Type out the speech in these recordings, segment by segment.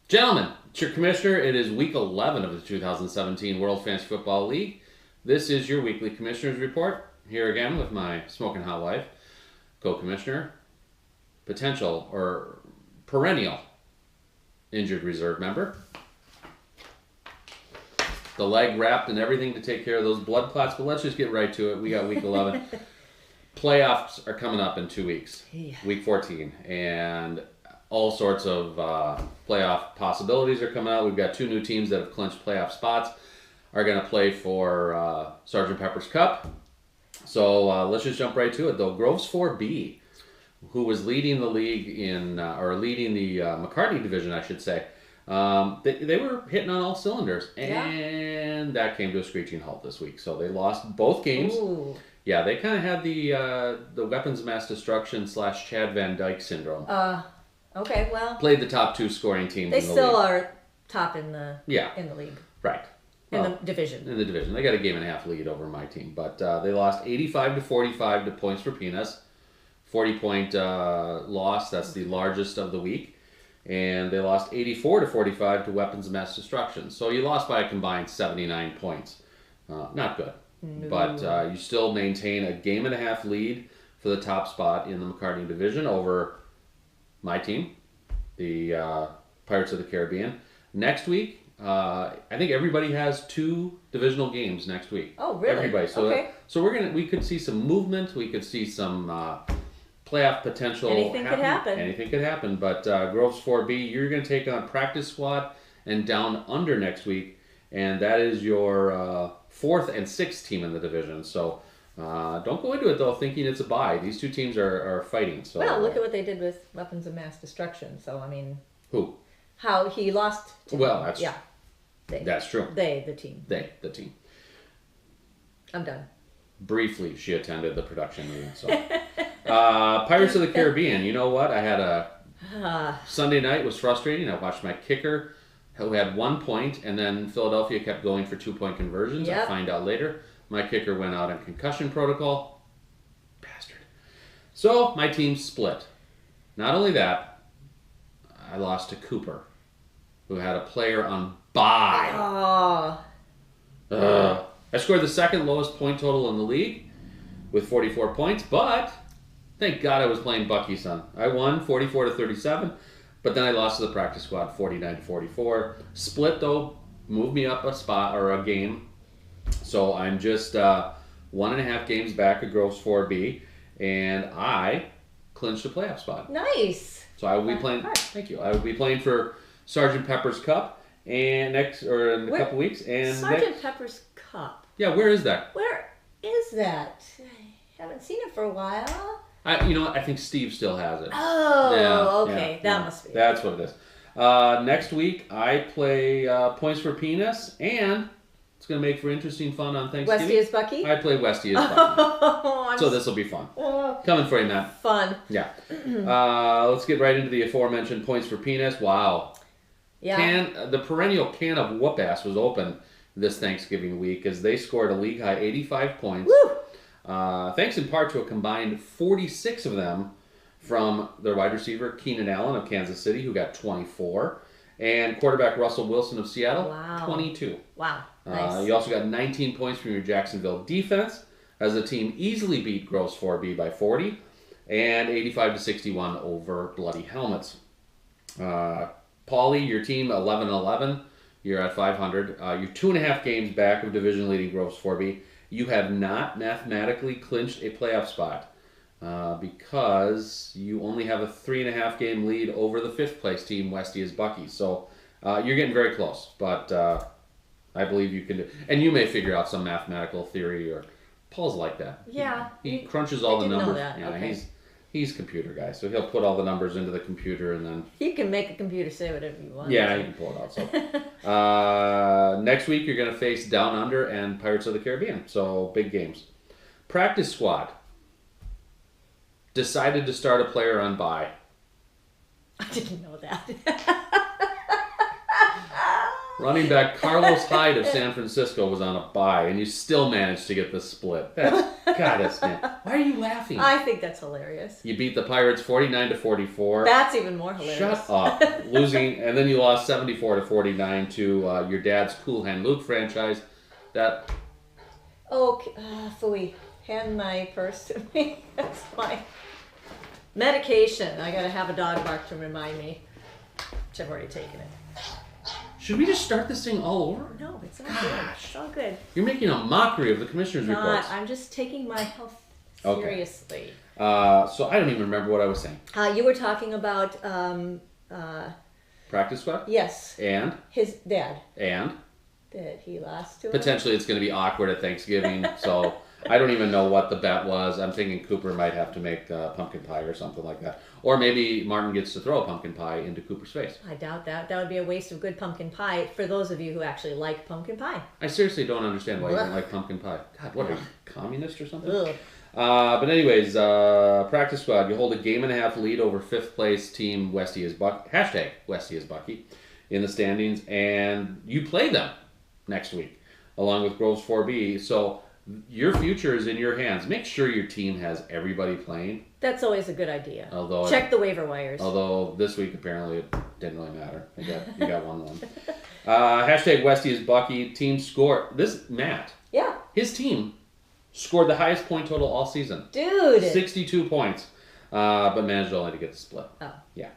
Gentlemen, it's your commissioner. It is week 11 of the 2017 World Fantasy Football League. This is your weekly commissioner's report. Here again with my smoking hot wife, co-commissioner, potential or perennial injured reserve member. The leg wrapped and everything to take care of those blood clots, but let's just get right to it. We got week 11. Playoffs are coming up in 2 weeks. Yeah. Week 14. And all sorts of playoff possibilities are coming out. We've got 2 new teams that have clinched playoff spots, are going to play for Sgt. Pepper's Cup. So let's just jump right to it, though. Groves 4B, who was leading the league or leading the McCartney division, I should say, they were hitting on all cylinders, and that came to a screeching halt this week. So they lost both games. Ooh. Yeah, they kind of had the weapons of mass destruction / Chad Van Dyke syndrome. Okay, well, Played the top 2 scoring teams they in the still league. are top in the league, Right. in Well, the division. in the division. They got a game and a half lead over my team, but they lost 85-45 to Points for Peanuts. 40-point loss. That's the largest of the week. And they lost 84-45 to Weapons of Mass Destruction. So you lost by a combined 79 points. Not good. No. But you still maintain a game and a half lead for the top spot in the McCartney division over my team, the Pirates of the Caribbean. Next week, I think everybody has 2 divisional games next week. Oh, really? Everybody. So Okay. so we could see some movement. We could see some playoff potential. Anything could happen. Anything could happen. But Groves 4B, you're going to take on Practice Squad and Down Under next week, and that is your 4th and 6th team in the division. So don't go into it though thinking it's a bye. These 2 teams are fighting. So Well, look at what they did with Weapons of Mass Destruction. So, I mean, who? how he lost to Well, that's That's true. the team. The team. I'm done. Briefly, she attended the production meeting. So, Pirates of the Caribbean. You know what? I had a Sunday night was frustrating. I watched my kicker, who had 1 point, and then Philadelphia kept going for 2-point conversions. Yep. I'll find out later. My kicker went out in concussion protocol. Bastard. So my team split. Not only that, I lost to Cooper, who had a player on bye. Oh. I scored the 2nd lowest point total in the league with 44 points, but thank God I was playing Bucky's son. I won 44-37, but then I lost to the practice squad 49-44. Split, though, moved me up a spot or a game. So I'm just 1.5 games back at Groves 4B, and I clinched a playoff spot. Nice. So I will be playing. Thank you. I will be playing for Sgt. Pepper's Cup and in a couple weeks. And Sgt. Pepper's Cup. Yeah, where is that? Where is that? I haven't seen it for a while. I think Steve still has it. Oh, okay. That must be. That's what it is. Next week I play Points for Penis, and it's going to make for interesting fun on Thanksgiving. Westy is Bucky? I play Westy as Bucky. So this will be fun. Oh, Coming for you, Matt. fun. Yeah. Let's get right into the aforementioned Points for Penis. Wow. Yeah. The perennial can of whoop-ass was open this Thanksgiving week as they scored a league-high 85 points. Woo! Thanks in part to a combined 46 of them from their wide receiver, Keenan Allen of Kansas City, who got 24, and quarterback Russell Wilson of Seattle, Wow. 22. Wow. Nice. You also got 19 points from your Jacksonville defense, as the team easily beat Groves 4B by 40, and 85-61 over Bloody Helmets. Paulie, your team 11-11. You're at 500. You're 2.5 games back of division leading Groves 4B. You have not mathematically clinched a playoff spot because you only have a 3.5 game lead over the 5th place team, Westy is Bucky. So you're getting very close, but I believe you can do. And you may figure out some mathematical theory, or Paul's like that. Yeah. He crunches all the didn't know numbers. that. Yeah, Okay. he's a computer guy, so he'll put all the numbers into the computer and then. You can make a computer say whatever you want. Yeah, you can pull it out. So next week you're going to face Down Under and Pirates of the Caribbean. So big games. Practice squad decided to start a player on bye. I didn't know that. Running back Carlos Hyde of San Francisco was on a bye, and you still managed to get the split. That's man. Why are you laughing? I think that's hilarious. You beat the Pirates 49-44. That's even more hilarious. Shut up. Losing, and then you lost 74-49 to your dad's Cool Hand Luke franchise. That. Okay, Fooey, hand my purse to me. That's my medication. I gotta have a dog bark to remind me. Which I've already taken it. Should we just start this thing all over? No, it's all good. It's all good. You're making a mockery of the commissioner's reports. I'm just taking my health Okay. seriously. So I don't even remember what I was saying. You were talking about Practice squad? yes, And his dad that he lost to him. potentially it's going to be awkward at Thanksgiving. So I don't even know what the bet was. I'm thinking Cooper might have to make pumpkin pie or something like that. Or maybe Martin gets to throw a pumpkin pie into Cooper's face. I doubt that. That would be a waste of good pumpkin pie for those of you who actually like pumpkin pie. I seriously don't understand why you don't Ugh. like pumpkin pie. God, what are you, communist or something? Ugh. But anyways, practice squad, you hold a game and a half lead over fifth place team Westy is Bucky, hashtag Westy is Bucky in the standings, and you play them next week along with Groves 4B. So your future is in your hands. Make sure your team has everybody playing. That's always a good idea. Although Check the waiver wires. Although this week apparently it didn't really matter. You got 1-1. Hashtag Westy is Bucky. Team score. Matt. Yeah. His team scored the highest point total all season. Dude. 62 points. But managed only to get the split. Oh. Yeah.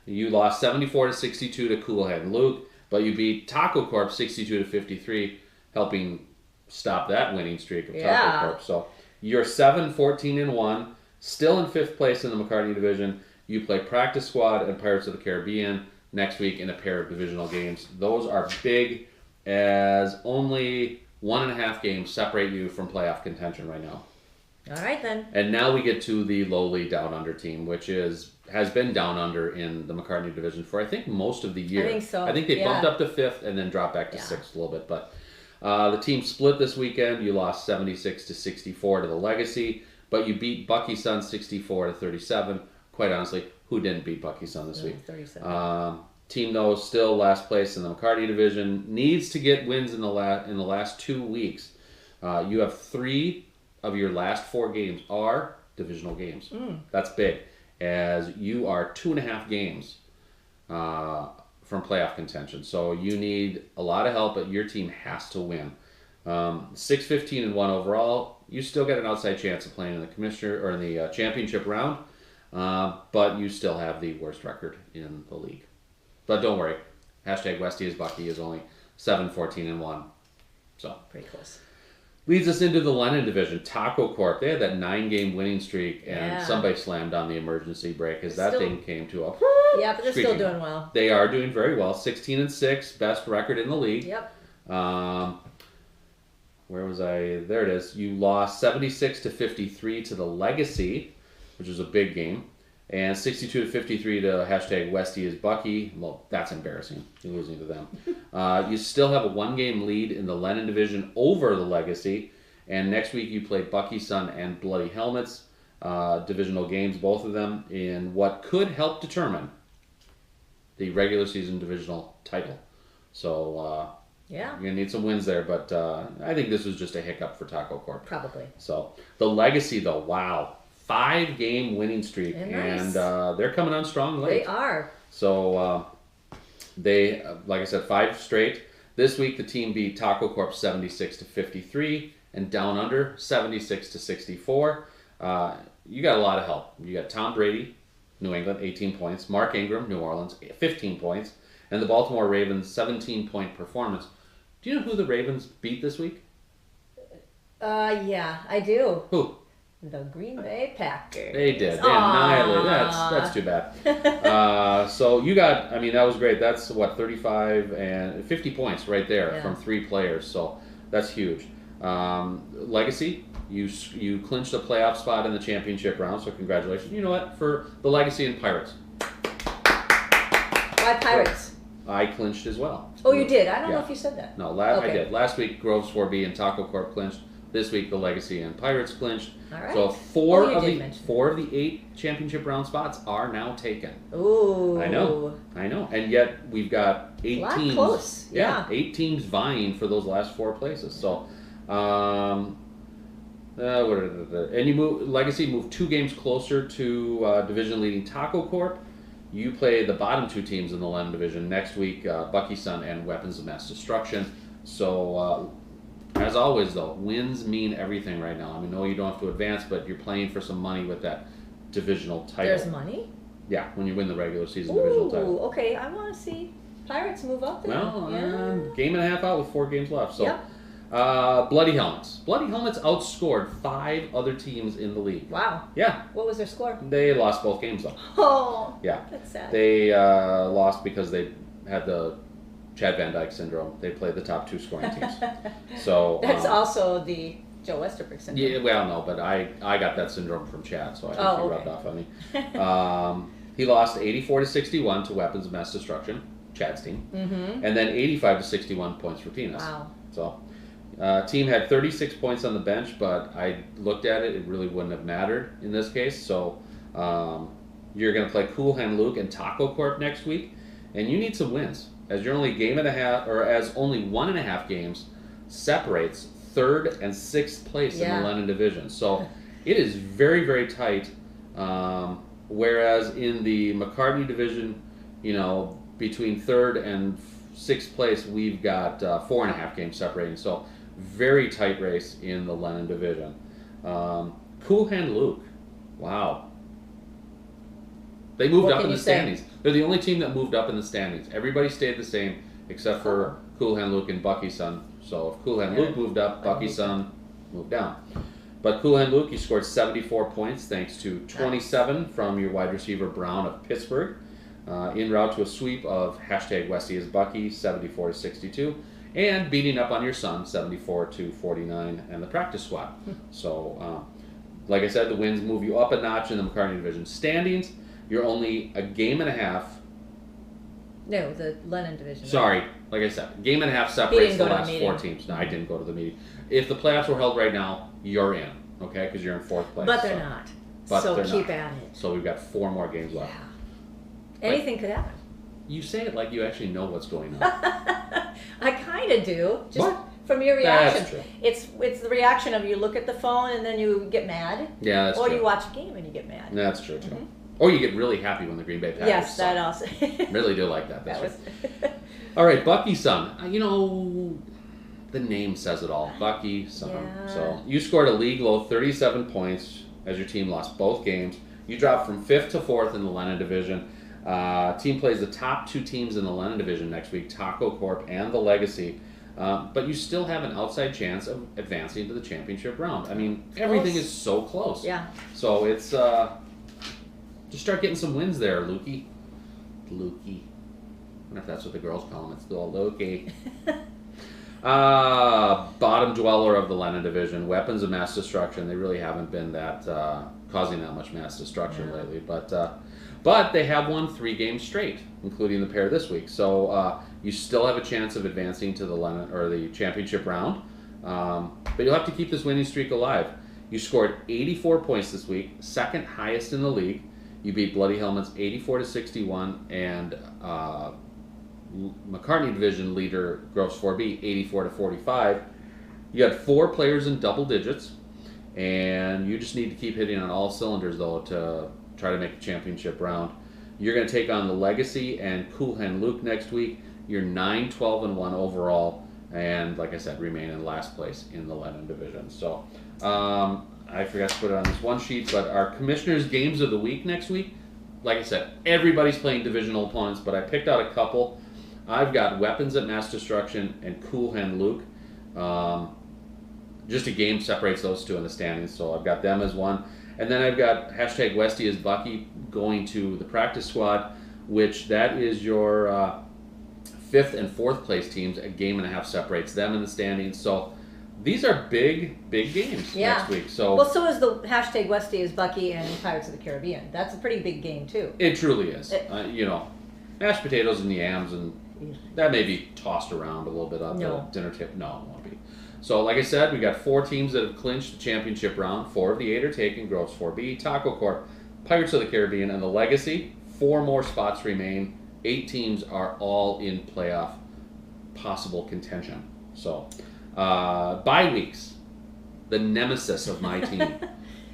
You lost 74-62 to Coolhead Luke, but you beat Taco Corp 62-53, helping stop that winning streak of Taco Corp. So you're 7-14-1, still in fifth place in the McCartney division. You play Practice Squad and Pirates of the Caribbean next week in a pair of divisional games. Those are big, as only 1.5 games separate you from playoff contention right now. All right then. And now we get to the lowly Down Under team, which has been Down Under in the McCartney division for I think most of the year. I think so. I think they bumped up to fifth and then dropped back to sixth a little bit. But the team split this weekend. You lost 76-64 to the Legacy, but you beat Bucky Sun 64-37. Quite honestly, who didn't beat Bucky Sun this week? 37. Team though still last place in the McCartney division, needs to get wins in the last 2 weeks. You have 3 of your last 4 games are divisional games. That's big, as you are 2.5 games from playoff contention. So you need a lot of help, but your team has to win. 6-15-1 overall. You still get an outside chance of playing in the commissioner or in the championship round, but you still have the worst record in the league. But don't worry, hashtag Westy is Bucky is only 7-14-1. So Pretty close. leads us into the Lennon division. Taco Corp, they had that 9-game winning streak, and somebody slammed on the emergency brake as that thing came to a Yeah, but they're still screeching. doing well. They are doing very well. 16-6, best record in the league. Yep. Where was I? There it is. You lost 76-53 to the Legacy, which was a big game, and 62-53 to hashtag Westy is Bucky. Well, that's embarrassing. You're losing to them. You still have a 1-game lead in the Lennon division over the Legacy, and next week you play Bucky Sun and Bloody Helmets, divisional games, both of them, in what could help determine the regular season divisional title. So Yeah. you're going to need some wins there, but I think this was just a hiccup for Taco Corp. Probably. So the Legacy, though, wow. 5-game winning streak, They're nice. and they're coming on strong late. They are. So they, like I said, 5 straight. This week the team beat Taco Corp 76-53 and Down Under 76-64. You got a lot of help. You got Tom Brady, New England, 18 points. Mark Ingram, New Orleans, 15 points. And the Baltimore Ravens, 17-point performance. Do you know who the Ravens beat this week? Yeah, I do. Who? The Green Bay Packers. They did. They annihilated. That's too bad. So you got, I mean, that was great. That's what, 35 and 50 points right there from 3 players. So that's huge. Legacy, you clinched a playoff spot in the championship round. So congratulations. You know what? For the Legacy and Pirates. Why Pirates? I clinched as well. Oh, you did? I don't know Yeah. if you said that. No, I Okay. did. Last week, Groves 4B and Taco Corp clinched. This week, the Legacy and Pirates clinched. All right. So Oh, you did mention four of the 8 championship round spots are now taken. Ooh. I know. And yet we've got 8 lot teams. close, yeah. 8 teams vying for those last 4 places. So, and Legacy moved 2 games closer to division leading Taco Corp. You play the bottom 2 teams in the Len division next week, Bucky Sun and Weapons of Mass Destruction. So, as always, though, wins mean everything right now. I mean, no, you don't have to advance, but you're playing for some money with that divisional title. There's money? Yeah, when you win the regular season divisional title. Ooh, okay. I want to see Pirates move up there. Well, yeah. game and a half out with 4 games left. So, Yep. Bloody Helmets. Bloody Helmets outscored 5 other teams in the league. Wow. Yeah, What was their score? they lost both games though. Oh, Yeah, that's sad. they lost because they had the Chad Van Dyke syndrome. They played the top 2 scoring teams. So That's also the Joe Westerberg syndrome. yeah, well, no, but I got that syndrome from Chad, so I think he rubbed off on me. He lost 84-61 to Weapons of Mass Destruction, Chad's team, and then 85-61 points for Peanuts. Wow. So, team had 36 points on the bench, but I looked at it; it really wouldn't have mattered in this case. So, you're going to play Cool Hand Luke and Taco Corp next week, and you need some wins, as you're only game and a half, or as only 1.5 games separates 3rd and 6th place in the Lennon division. So, it is very, very tight. Whereas in the McCartney division, between 3rd and 6th place, we've got 4.5 games separating. So, very tight race in the Lennon division. Cool Hand Luke. Wow. They moved up in the standings. They're the only team that moved up in the standings. Everybody stayed the same except for Cool Hand Luke and Bucky Sun. So if Cool Hand Luke moved up, Bucky Sun moved down. But Cool Hand Luke, you scored 74 points thanks to 27 from your wide receiver Brown of Pittsburgh. En route to a sweep of #Westy is Bucky, 74-62. And beating up on your son, 74-49, and the practice squad. So, like I said, the wins move you up a notch in the McCartney division standings. You're only a game and a half. No, the Lennon division. Sorry, like I said, game and a half separates the go to the last meeting. 4 teams. No, I didn't go to the meeting. If the playoffs were held right now, you're in, okay? Because you're in 4th place. But they're not. But so they're keep not. at it. So we've got 4 more games left. Yeah. Anything could happen. You say it like you actually know what's going on. I kind of do. Just What? from your reaction. That's true. It's the reaction of you look at the phone and then you get mad. Yeah, that's or true. you watch a game and you get mad. That's true, too. Or you get really happy when the Green Bay Packers Yes, suck. that also. Really do like that. That's That right. All right, Bucky Sun. The name says it all. Bucky Sun. Yeah. So you scored a league low 37 points as your team lost both games. You dropped from 5th to 4th in the Lennon division. Team plays the top 2 teams in the Lennon division next week, Taco Corp and the Legacy. But you still have an outside chance of advancing to the championship round. I mean, everything Close. is so close. Yeah. So it's just start getting some wins there, Lukey. Lukey. I wonder if that's what the girls call him. It's still Lukey. Bottom dweller of the Lennon division, Weapons of Mass Destruction. They really haven't been that causing that much mass destruction lately, but they have won 3 games straight, including the pair this week. So you still have a chance of advancing to the Lennon or the championship round, but you'll have to keep this winning streak alive. You scored 84 points this week, 2nd highest in the league. You beat Bloody Helmets 84-61 and McCartney division leader Groves 4B 84-45. You had 4 players in double digits, and you just need to keep hitting on all cylinders though to try to make a championship round. You're going to take on the Legacy and Cool Hand Luke next week. You're 9-12-1 overall, and like I said, remain in last place in the Lennon division. So I forgot to put it on this one sheet, but our commissioners' games of the week next week, like I said, everybody's playing divisional opponents, but I picked out a couple. I've got Weapons at Mass Destruction and Cool Hand Luke. Just a game separates those 2 in the standings, so I've got them as one. And then I've got #Westy is Bucky going to the practice squad, which that is your 5th and 4th place teams. A game and a half separates them in the standings. So these are big games next week. So well, so is the #Westy is Bucky and Pirates of the Caribbean. That's a pretty big game too. it truly is. Mashed potatoes and yams, and that may be tossed around a little bit on the dinner table. No, it won't be. So, like I said, we got 4 teams that have clinched the championship round. 4 of the 8 are taken: Groves 4B, Taco Corp, Pirates of the Caribbean, and the Legacy. 4 more spots remain. 8 teams are all in playoff possible contention. So, bye weeks, the nemesis of my team.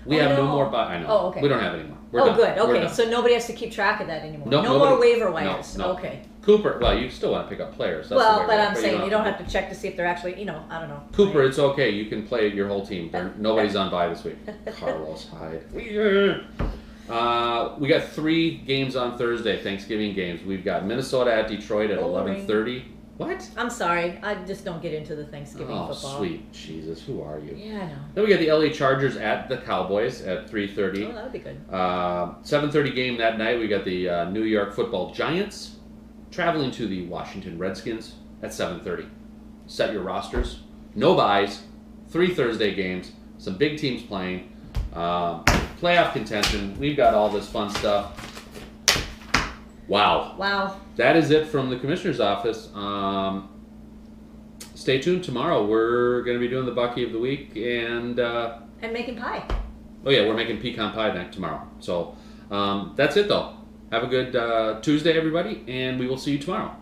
We have no more bye. I know. Oh, okay. We don't have any more. We're done. Good. We're Okay, done. so nobody has to keep track of that anymore. No, no more waiver wires. No. Okay. Cooper, well, you still want to pick up players. That's Well, the way but it I'm is, saying you don't have to check to see if they're actually, I don't know. Cooper, it's okay. You can play your whole team. Nobody's on bye this week. Carlos Hyde. We got 3 games on Thursday, Thanksgiving games. We've got Minnesota at Detroit at 11:30. What? I'm sorry. I just don't get into the Thanksgiving Oh, football. sweet Jesus. Who are you? Yeah, I know. Then we got the LA Chargers at the Cowboys at Oh, 3:30. that would be good. 7:30 game that night. We got the New York Football Giants traveling to the Washington Redskins at 7:30. Set your rosters. No buys. 3 Thursday games. Some big teams playing. Playoff contention. We've got all this fun stuff. Wow. Wow. That is it from the commissioner's office. Stay tuned tomorrow. We're going to be doing the Bucky of the Week, and And making pie. oh yeah, we're making pecan pie night tomorrow. So that's it though. Have a good Tuesday, everybody, and we will see you tomorrow.